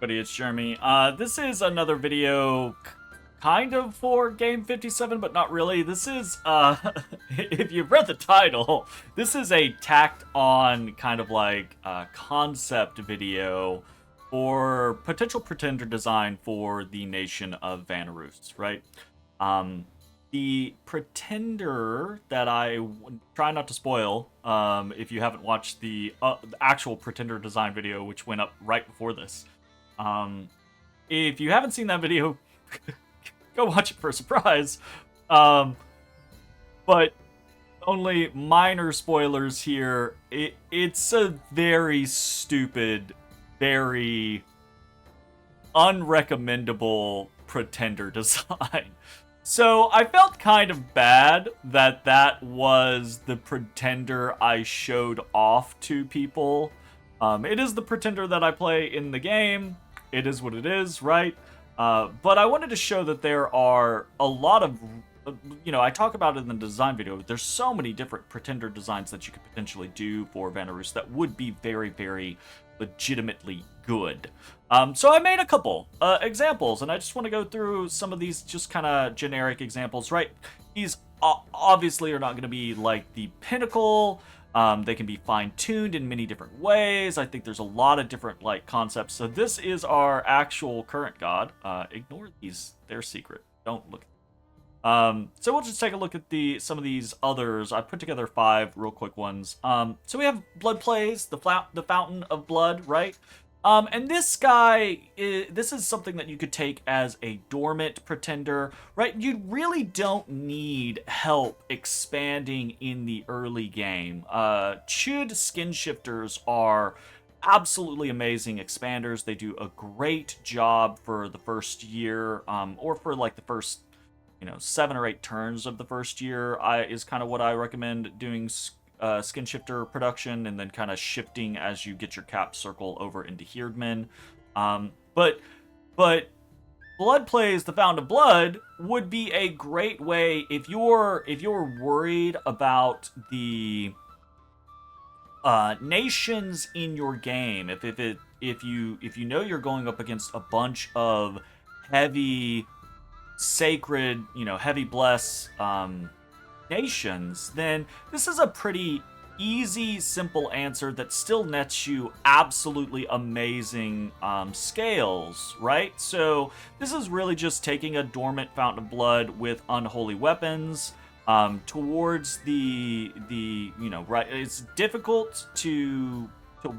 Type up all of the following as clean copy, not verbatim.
Buddy, it's Jeremy. This is another video kind of for Game 57, but not really. This is, if you've read the title, this is a tacked on kind of like concept video for potential pretender design for the nation of Vanarus, right? The pretender that I try not to spoil, if you haven't watched the actual pretender design video, which went up right before this. If you haven't seen that video, go watch it for a surprise. But only minor spoilers here. It's a very stupid, very unrecommendable pretender design. So I felt kind of bad that that was the pretender I showed off to people. It is the pretender that I play in the game. It is what it is, right? But I wanted to show that there are a lot of, I talk about it in the design video. There's so many different pretender designs that you could potentially do for Vanarus that would be very, very legitimately good. So I made a couple examples, and I just want to go through some of these just kind of generic examples, right? These obviously are not going to be like the pinnacle. They can be fine-tuned in many different ways. I think there's a lot of different like concepts. So this is our actual current god. Ignore these; they're secret. Don't look. So we'll just take a look at some of these others. I put together 5 real quick ones. So we have Blood Plays, the Fountain of Blood, right? And this guy, this is something that you could take as a dormant pretender, right? You really don't need help expanding in the early game. Chud skin shifters are absolutely amazing expanders. They do a great job for the first year, or for like the first 7 or 8 turns of the first year is kind of what I recommend doing skin shifter production, and then kind of shifting as you get your cap circle over into Herdman. But Blood Plays, the Fountain of Blood would be a great way if you're worried about the nations in your game. If you know you're going up against a bunch of heavy sacred, heavy bless nations, then this is a pretty easy, simple answer that still nets you absolutely amazing scales, right? So this is really just taking a dormant Fountain of Blood with unholy weapons towards the right. It's difficult to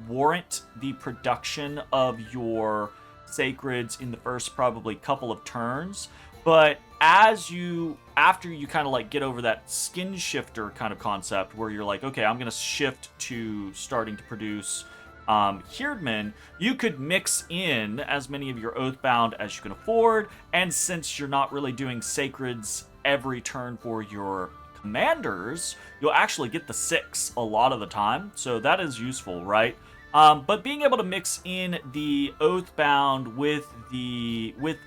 warrant the production of your sacreds in the first probably couple of turns. But after you kind of like get over that skin shifter kind of concept where you're like, okay, I'm going to shift to starting to produce Herdman, you could mix in as many of your Oathbound as you can afford. And since you're not really doing sacreds every turn for your commanders, you'll actually get the 6 a lot of the time. So that is useful, right? But being able to mix in the Oathbound with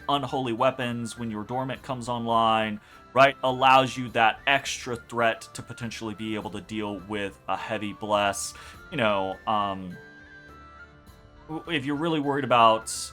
unholy weapons when your dormant comes online, right, allows you that extra threat to potentially be able to deal with a heavy bless. If you're really worried about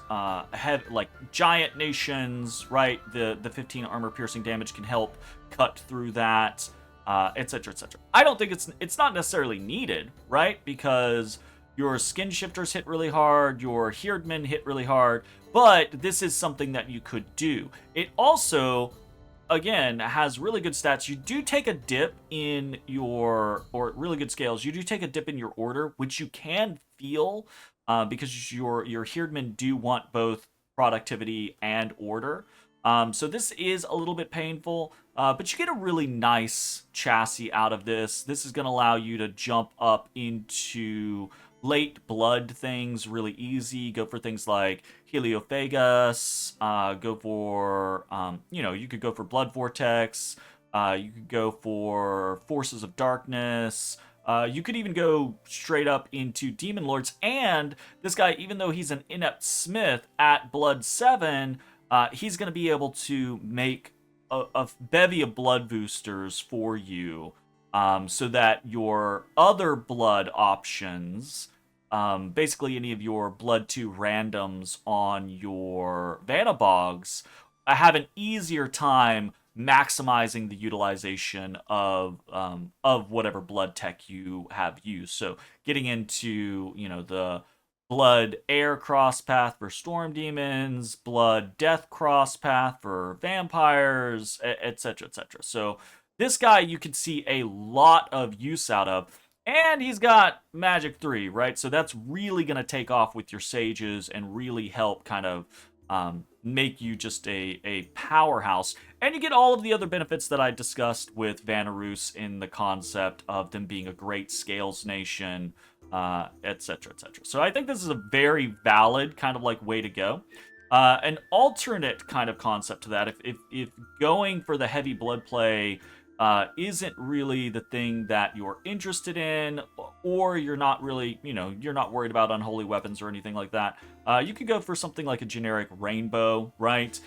like giant nations, right, the 15 armor piercing damage can help cut through that, etc., etc. I don't think it's not necessarily needed, right, because your skin shifters hit really hard, your Herdmen hit really hard, but this is something that you could do. It also, again, has really good stats. You do take a dip in or really good scales. You do take a dip in your order, which you can feel because your Herdmen do want both productivity and order. So this is a little bit painful, but you get a really nice chassis out of this. This is going to allow you to jump up into late blood things really easy. Go for things like Heliophagus, go for you could go for Blood Vortex, you could go for Forces of Darkness, you could even go straight up into Demon Lords. And this guy, even though he's an inept smith at Blood 7, he's going to be able to make a bevy of blood boosters for you, so that your other blood options basically any of your Blood 2 randoms on your Vanabogs have an easier time maximizing the utilization of whatever blood tech you have used. So getting into, the blood air cross path for storm demons, blood death cross path for vampires, etc., etc. So this guy you can see a lot of use out of. And he's got Magic 3, right? So that's really going to take off with your Sages and really help kind of make you just a powerhouse. And you get all of the other benefits that I discussed with Vanerus in the concept of them being a great scales nation, etc., etc. So I think this is a very valid kind of like way to go. An alternate kind of concept to that, if going for the heavy blood play isn't really the thing that you're interested in, or you're not really, you're not worried about unholy weapons or anything like that, you could go for something like a generic rainbow, right?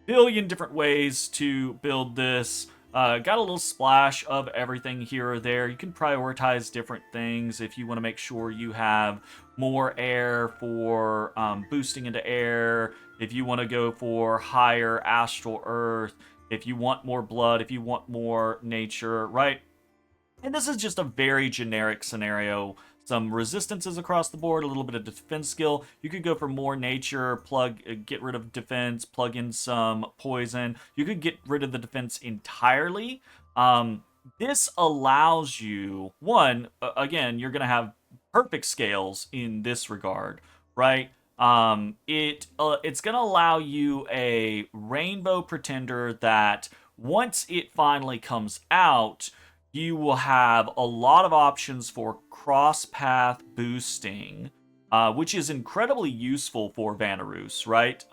Billion different ways to build this. Got a little splash of everything here or there. You can prioritize different things if you want to make sure you have more air for boosting into air, if you want to go for higher astral earth, if you want more blood, if you want more nature, right? And this is just a very generic scenario. Some resistances across the board, a little bit of defense skill. You could go for more nature, get rid of defense, plug in some poison. You could get rid of the defense entirely. This allows you, one, again, you're going to have perfect scales in this regard, right? It's gonna allow you a rainbow pretender that once it finally comes out, you will have a lot of options for cross path boosting, which is incredibly useful for Vanarus, right?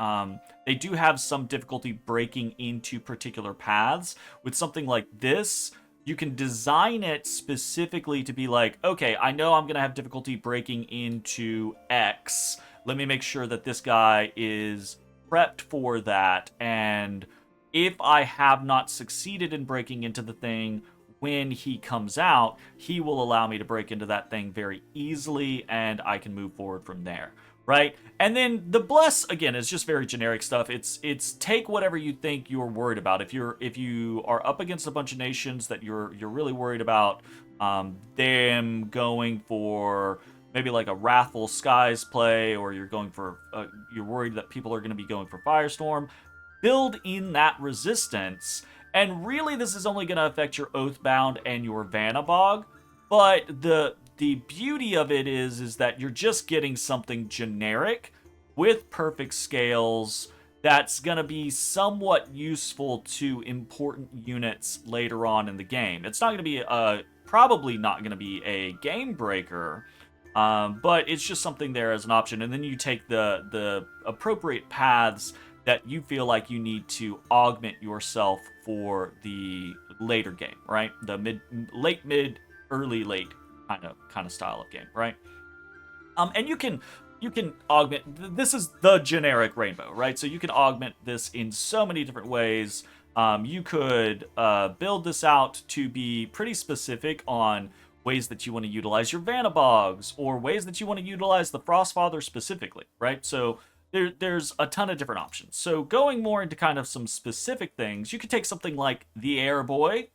They do have some difficulty breaking into particular paths. With something like this, you can design it specifically to be like, okay, I know I'm going to have difficulty breaking into X. Let me make sure that this guy is prepped for that. And if I have not succeeded in breaking into the thing when he comes out, he will allow me to break into that thing very easily, and I can move forward from there, right? And then the bless, again, is just very generic stuff. It's take whatever you think you're worried about. If you are up against a bunch of nations that you're really worried about them going for maybe like a Wrathful Skies play, or you're going for you're worried that people are going to be going for Firestorm, build in that resistance. And really, this is only going to affect your Oathbound and your Vanabog, but the beauty of it is that you're just getting something generic with perfect scales that's going to be somewhat useful to important units later on in the game. It's not going to be probably not going to be a game breaker, but it's just something there as an option. And then you take the appropriate paths that you feel like you need to augment yourself for the later game, right? The mid, early, late kind of style of game, right? And you can augment. This is the generic rainbow, right? So you can augment this in so many different ways. You could build this out to be pretty specific on ways that you want to utilize your Vanabogs, or ways that you want to utilize the Frostfather specifically, right? So there's a ton of different options. So going more into kind of some specific things, you could take something like the Airboy,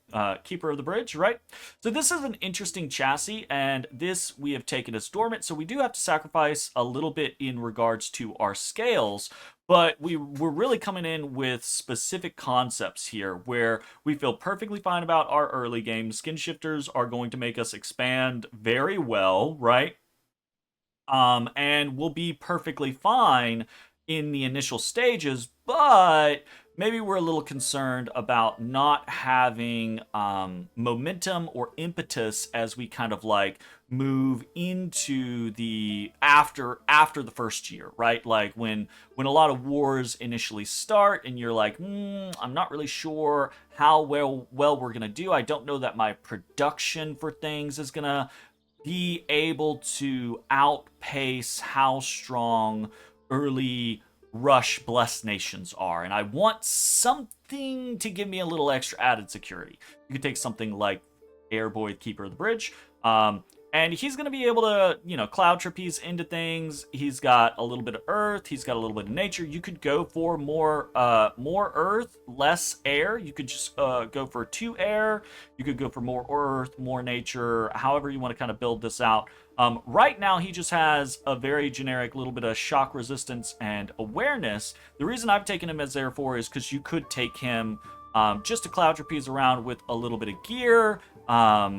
Keeper of the Bridge, right? So this is an interesting chassis, and this we have taken as dormant, so we do have to sacrifice a little bit in regards to our scales, but we're really coming in with specific concepts here where we feel perfectly fine about our early game. Skin shifters are going to make us expand very well, right? And we'll be perfectly fine in the initial stages, but maybe we're a little concerned about not having momentum or impetus as we kind of like move into the after the first year, right? Like when a lot of wars initially start and you're like, I'm not really sure how well we're gonna do. I don't know that my production for things is gonna be able to outpace how strong early rush blessed nations are. And I want something to give me a little extra added security. You could take something like Airboy, Keeper of the Bridge. And he's going to be able to, cloud trapeze into things. He's got a little bit of earth. He's got a little bit of nature. You could go for more earth, less air. You could just go for 2 air. You could go for more earth, more nature, however you want to kind of build this out. Right now, he just has a very generic little bit of shock resistance and awareness. The reason I've taken him as therefore is because you could take him just to cloud trapeze around with a little bit of gear.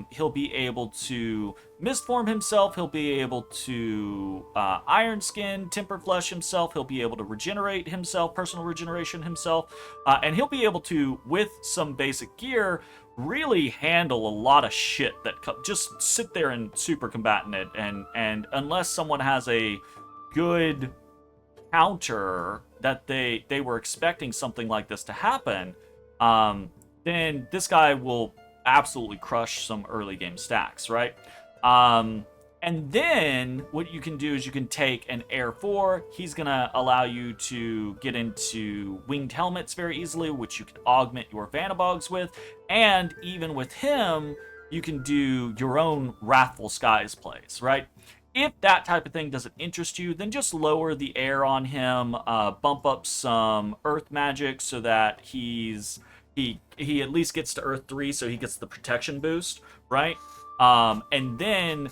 He'll be able to mistform himself. He'll be able to iron skin, temper flesh himself. He'll be able to regenerate himself, personal regeneration himself. And he'll be able to, with some basic gear, really handle a lot of shit that just sit there and super combatant it. And unless someone has a good counter that they were expecting something like this to happen, then this guy will absolutely crush some early game stacks, right? And then what you can do is you can take an Air 4. He's going to allow you to get into winged helmets very easily, which you can augment your Vanabogs with. And even with him, you can do your own Wrathful Skies plays, right? If that type of thing doesn't interest you, then just lower the air on him, bump up some earth magic so that he at least gets to Earth 3, so he gets the protection boost, right? And then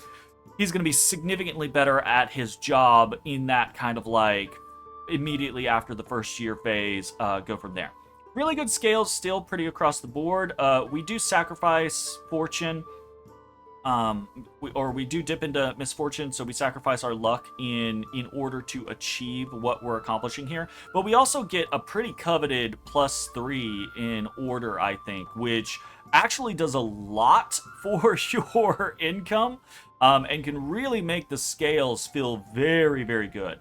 he's going to be significantly better at his job in that kind of like immediately after the first year phase, go from there. Really good scales still pretty across the board. We do sacrifice fortune, we do dip into misfortune, so we sacrifice our luck in order to achieve what we're accomplishing here. But we also get a pretty coveted +3 in order, I think, which actually does a lot for your income, and can really make the scales feel very, very good.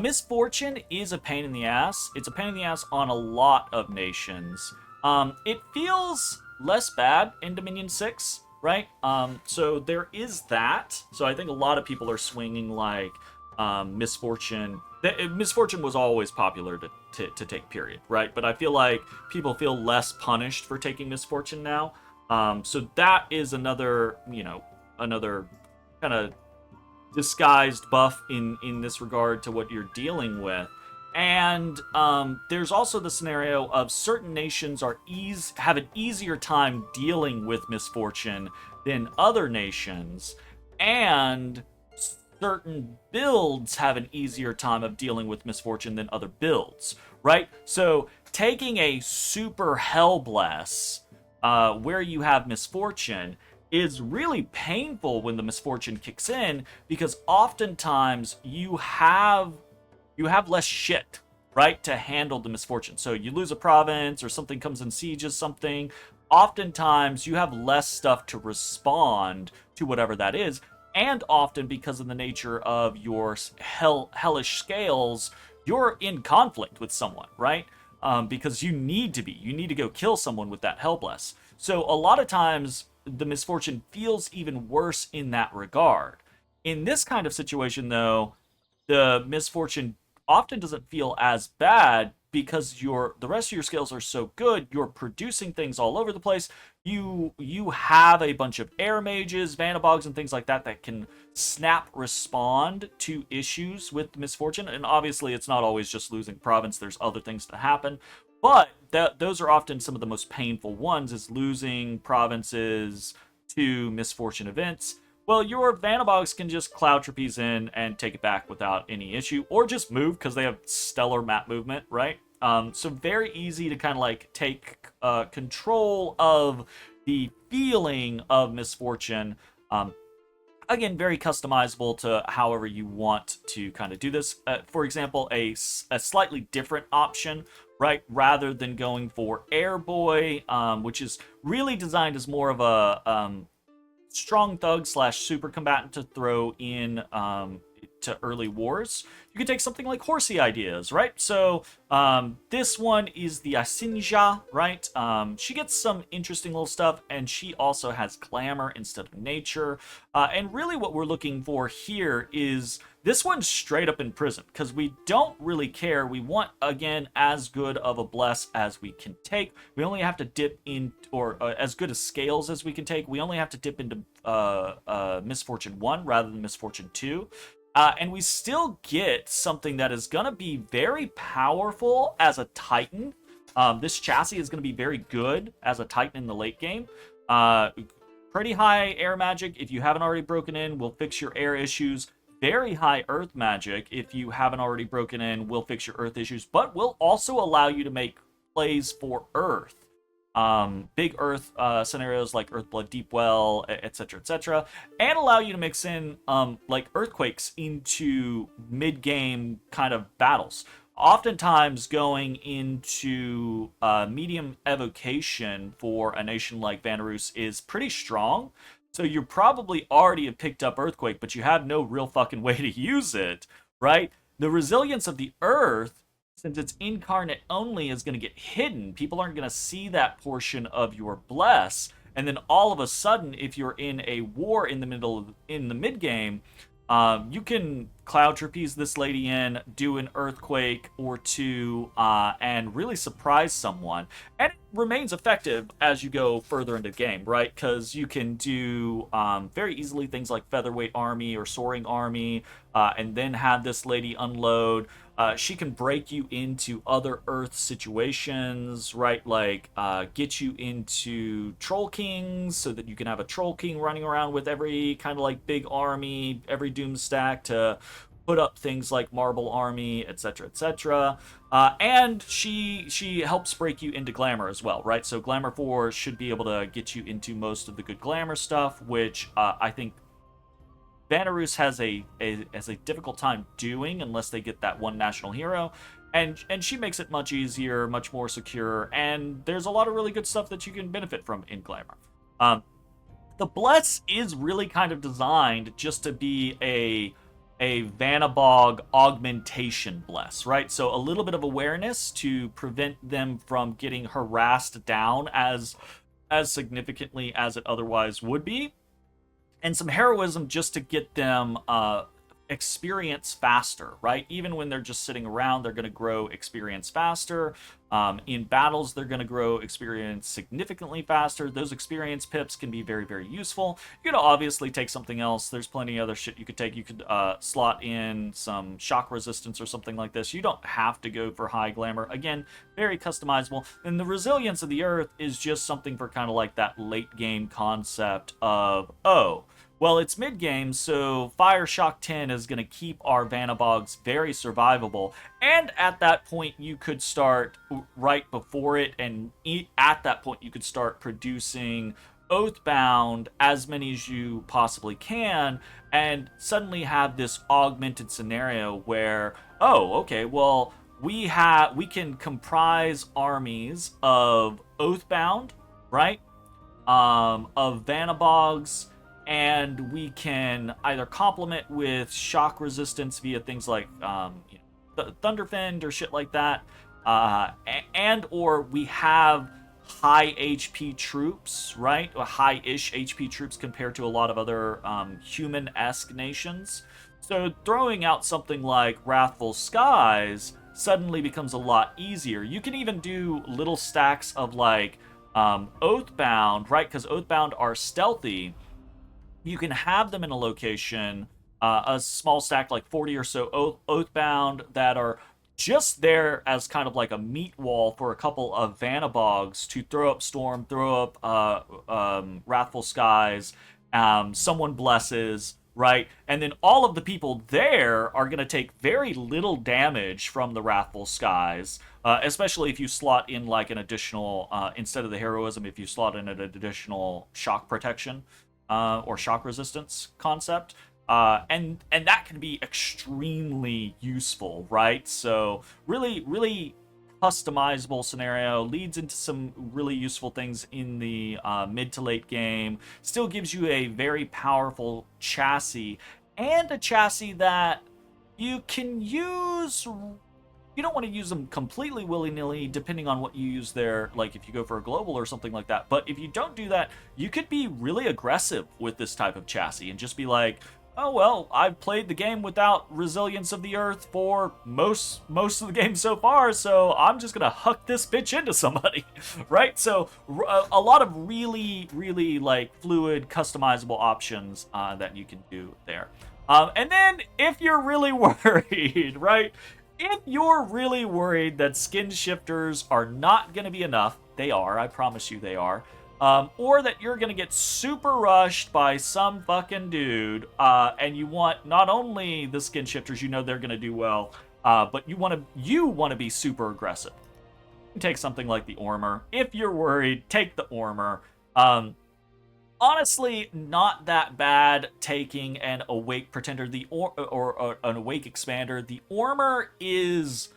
Misfortune is a pain in the ass. It's a pain in the ass on a lot of nations. It feels less bad in Dominion 6. Right? So there is that. So I think a lot of people are swinging like misfortune. Misfortune was always popular to take, period, right? But I feel like people feel less punished for taking misfortune now. So that is another kind of disguised buff in this regard to what you're dealing with. And there's also the scenario of certain nations have an easier time dealing with misfortune than other nations, and certain builds have an easier time of dealing with misfortune than other builds, right? So taking a super Hellbless where you have misfortune is really painful when the misfortune kicks in, because oftentimes you have less shit, right, to handle the misfortune. So you lose a province or something comes and sieges something. Oftentimes you have less stuff to respond to whatever that is. And often, because of the nature of your hellish scales, you're in conflict with someone, right? Because you need to go kill someone with that Hellbless. So a lot of times the misfortune feels even worse in that regard. In this kind of situation, though, the misfortune often doesn't feel as bad because the rest of your scales are so good. You're producing things all over the place. You have a bunch of air mages, Vanabogs, and things like that can snap respond to issues with misfortune. And obviously, it's not always just losing province. There's other things that happen. But those are often some of the most painful ones, is losing provinces to misfortune events. Well, your Vanabogs can just cloud trapeze in and take it back without any issue, or just move because they have stellar map movement, right? So very easy to kind of like take control of the feeling of misfortune. Again, very customizable to however you want to kind of do this. For example, a slightly different option, right? Rather than going for Airboy, which is really designed as more of a strong thug / super combatant to throw in to early wars, you can take something like horsey ideas, right? So this one is the Asinja, right? She gets some interesting little stuff, and she also has glamour instead of nature. And really what we're looking for here is this one's straight up in prison, because we don't really care. We want, again, as good of a bless as we can take. We only have to dip in, or as good as scales as we can take. We only have to dip into Misfortune 1 rather than Misfortune 2. And we still get something that is going to be very powerful as a Titan. This chassis is going to be very good as a Titan in the late game. Pretty high air magic. If you haven't already broken in, we'll fix your air issues. Very high earth magic. If you haven't already broken in, we'll fix your earth issues. But we'll also allow you to make plays for earth. Big earth scenarios like Earthblood Deep Well, etc., and allow you to mix in like earthquakes into mid-game kind of battles. Oftentimes going into medium evocation for a nation like Vanarus is pretty strong. So you probably already have picked up Earthquake, but you have no real fucking way to use it, right? The resilience of the Earth, since it's incarnate only, is going to get hidden. People aren't going to see that portion of your bless. And then all of a sudden, if you're in a war in the mid game, you can cloud trapeze this lady in, do an earthquake or two, and really surprise someone. And it remains effective as you go further into the game, right? Because you can do very easily things like Featherweight Army or Soaring Army, and then have this lady unload. She can break you into other Earth situations, right? Like get you into Troll Kings so that you can have a Troll King running around with every kind of like big army, every Doom stack to put up things like Marble Army, etc. And she helps break you into Glamour as well, right? So Glamour 4 should be able to get you into most of the good Glamour stuff, which I think Vanarus has a difficult time doing unless they get that one national hero, and she makes it much easier, much more secure, and there's a lot of really good stuff that you can benefit from in Glamour. The Bless is really kind of designed just to be a Vanabog augmentation Bless, right? So a little bit of awareness to prevent them from getting harassed down as significantly as it otherwise would be, and some heroism just to get them experience faster, right? Even when they're just sitting around, they're going to grow experience faster. In battles, they're going to grow experience significantly faster. Those experience pips can be very, very useful. You could obviously take something else. There's plenty of other shit you could take. You could slot in some shock resistance or something like this. You don't have to go for high glamour. Again, very customizable. And the resilience of the Earth is just something for kind of like that late game concept of, oh, well, it's mid-game, so Fire Shock 10 is going to keep our Vanabogs very survivable. And at that point, you could start right before it, and at that point, you could start producing Oathbound as many as you possibly can, and suddenly have this augmented scenario where, oh, okay, well, we can comprise armies of Oathbound, right? Of Vanabogs, and we can either complement with shock resistance via things like Thunderfend or shit like that, and or we have high HP troops, right? High-ish HP troops compared to a lot of other human-esque nations. So throwing out something like Wrathful Skies suddenly becomes a lot easier. You can even do little stacks of like Oathbound, right? Because Oathbound are stealthy. You can have them in a location, a small stack, like 40 or so Oathbound, that are just there as kind of like a meat wall for a couple of Vanabogs to throw up Storm, throw up Wrathful Skies, someone blesses, right? And then all of the people there are going to take very little damage from the Wrathful Skies, especially if you slot in like an additional, instead of the heroism, if you slot in an additional shock protection. Or shock resistance concept, and that can be extremely useful, right? So really customizable scenario, leads into some really useful things in the mid to late game, still gives you a very powerful chassis, and a chassis that You can use... You don't want to use them completely willy-nilly, depending on what you use there, like if you go for a global or something like that. But if you don't do that, you could be really aggressive with this type of chassis and just be like, oh, well, I've played the game without Resilience of the Earth for most of the game so far, so I'm just going to huck this bitch into somebody, right? So a lot of really, really, like, fluid, customizable options that you can do there. And then, if you're really worried, right? If you're really worried that skin shifters are not going to be enough, they are, I promise you they are, or that you're going to get super rushed by some fucking dude, and you want not only the skin shifters, you know they're going to do well, but you want to be super aggressive. You can take something like the Ormr. If you're worried, take the Ormr. Honestly, not that bad taking an Awake Pretender or an Awake Expander. The Ormr is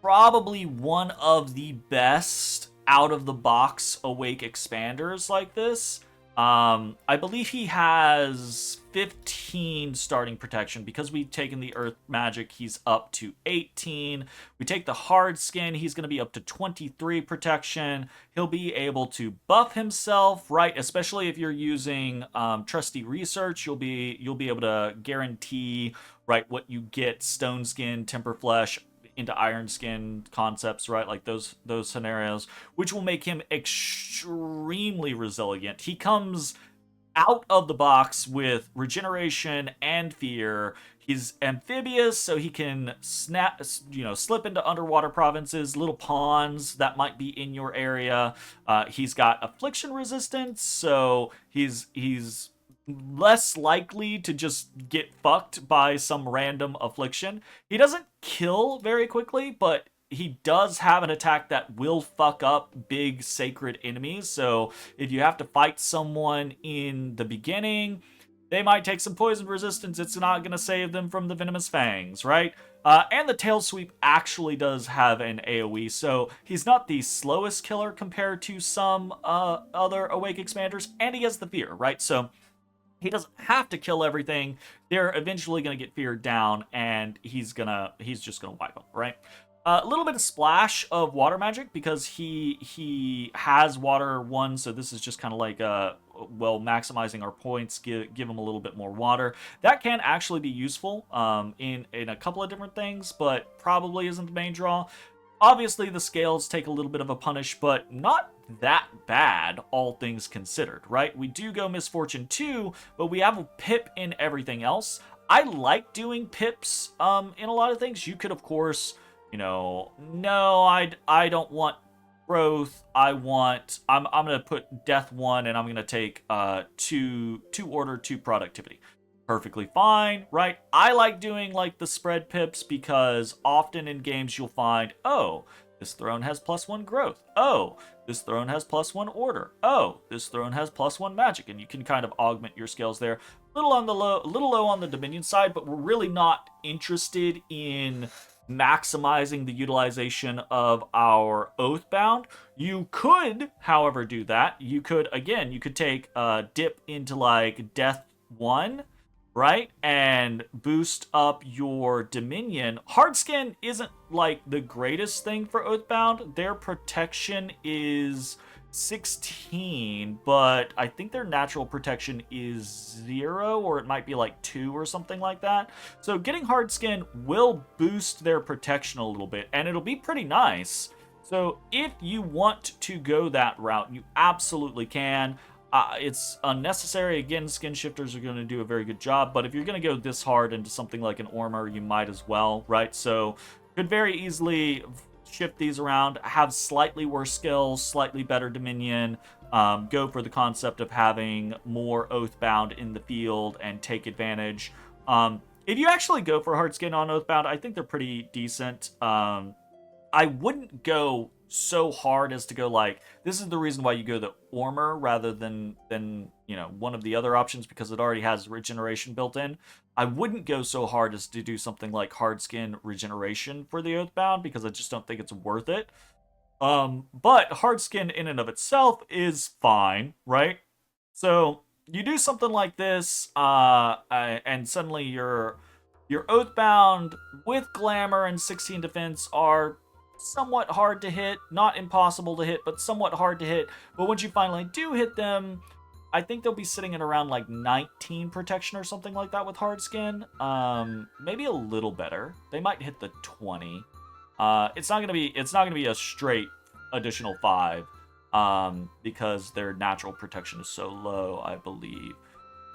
probably one of the best out-of-the-box Awake Expanders like this. I believe he has 15 starting protection. Because we've taken the Earth Magic, he's up to 18. We take the Hard Skin, he's going to be up to 23 protection. He'll be able to buff himself, right? Especially if you're using Trusty Research, you'll be able to guarantee, right, what you get: Stone Skin, Temper Flesh, into Iron Skin concepts, right? Like those scenarios, which will make him extremely resilient. He comes out of the box with regeneration and fear. He's amphibious, so he can slip into underwater provinces, little ponds that might be in your area. He's got affliction resistance, so he's less likely to just get fucked by some random affliction. He doesn't kill very quickly, but he does have an attack that will fuck up big sacred enemies. So if you have to fight someone in the beginning, they might take some poison resistance. It's not going to save them from the venomous fangs, right? And the tail sweep actually does have an AoE, so he's not the slowest killer compared to some other Awake Expanders, and he has the fear, right? So he doesn't have to kill everything. They're eventually going to get feared down, and he's just gonna wipe them, right? A little bit of splash of water magic because he has water 1, so this is just kind of like maximizing our points, give him a little bit more water. That can actually be useful in a couple of different things, but probably isn't the main draw. Obviously, the scales take a little bit of a punish, but not that bad, all things considered, right? We do go Misfortune 2, but we have a pip in everything else. I like doing pips in a lot of things. You could, of course, no, I don't want growth. I'm gonna put Death 1, and I'm gonna take 2 order, 2 productivity. Perfectly fine, right? I like doing like the spread pips because often in games you'll find, oh, this throne has +1 growth. Oh, this throne has +1 order. Oh, this throne has +1 magic, and you can kind of augment your scales there. A little low on the Dominion side, but we're really not interested in maximizing the utilization of our Oathbound. You could, however, do that. You could take a dip into like Death 1, right? And boost up your Dominion. Hardskin isn't like the greatest thing for Oathbound. Their protection is 16, but I think their natural protection is 0, or it might be like 2 or something like that. So getting Hardskin will boost their protection a little bit, and it'll be pretty nice. So if you want to go that route, you absolutely can. It's unnecessary. Again, skin shifters are going to do a very good job, but if you're going to go this hard into something like an Ormr, you might as well, right? So could very easily shift these around, have slightly worse skills, slightly better Dominion, go for the concept of having more Oathbound in the field and take advantage. If you actually go for Hardskin on Oathbound, I think they're pretty decent. I wouldn't go so hard as to go like, this is the reason why you go the Ormr rather than one of the other options, because it already has regeneration built in. I wouldn't go so hard as to do something like Hardskin regeneration for the Oathbound, because I just don't think it's worth it. But Hardskin in and of itself is fine, right? So you do something like this, and suddenly you're Your Oathbound with Glamour and 16 defense are somewhat hard to hit. Not impossible to hit, but somewhat hard to hit. But once you finally do hit them, I think they'll be sitting at around like 19 protection or something like that with hard skin. Maybe a little better. They might hit the 20. It's not gonna be a straight additional 5, because their natural protection is so low, I believe.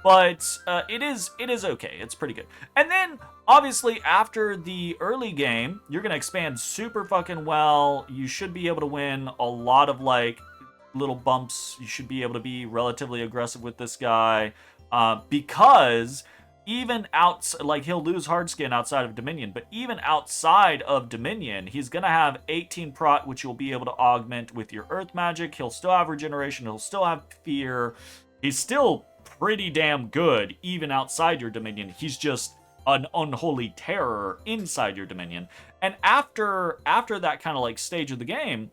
But it is okay. It's pretty good. And then obviously after the early game, you're gonna expand super fucking well. You should be able to win a lot of like little bumps. You should be able to be relatively aggressive with this guy, because even outside, like, he'll lose hard skin outside of Dominion, but even outside of Dominion, he's gonna have 18 prot, which you'll be able to augment with your earth magic. He'll still have regeneration. He'll still have fear. He's still pretty damn good even outside your Dominion. He's just an unholy terror inside your Dominion. And after that kind of like stage of the game,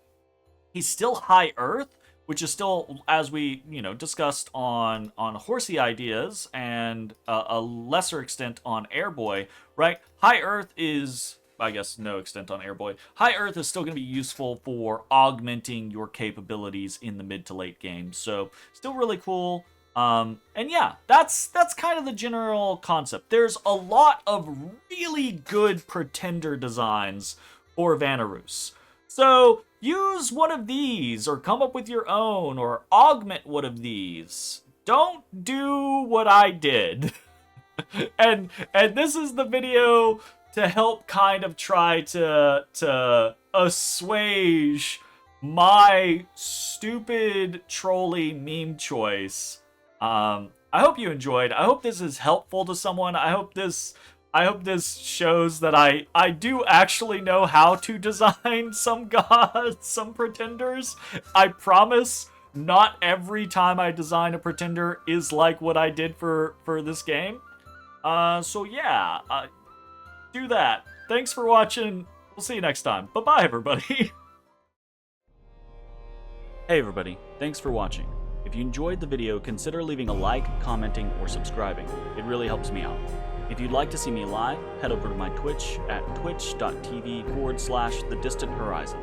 he's still high earth, which is still, as we, discussed on Horsey Ideas and a lesser extent on Airboy, right? High Earth is, I guess, no extent on Airboy. High Earth is still going to be useful for augmenting your capabilities in the mid to late game. So, still really cool. And yeah, that's kind of the general concept. There's a lot of really good Pretender designs for Vanarus. So, use one of these, or come up with your own, or augment one of these. Don't do what I did. and this is the video to help kind of try to assuage my stupid trolley meme choice. I hope you enjoyed. I hope this is helpful to someone. I hope this shows that I do actually know how to design some gods, some pretenders. I promise not every time I design a pretender is like what I did for this game. So yeah, do that. Thanks for watching. We'll see you next time. Bye-bye, everybody. Hey, everybody. Thanks for watching. If you enjoyed the video, consider leaving a like, commenting, or subscribing. It really helps me out. If you'd like to see me live, head over to my Twitch at twitch.tv/thedistanthorizon.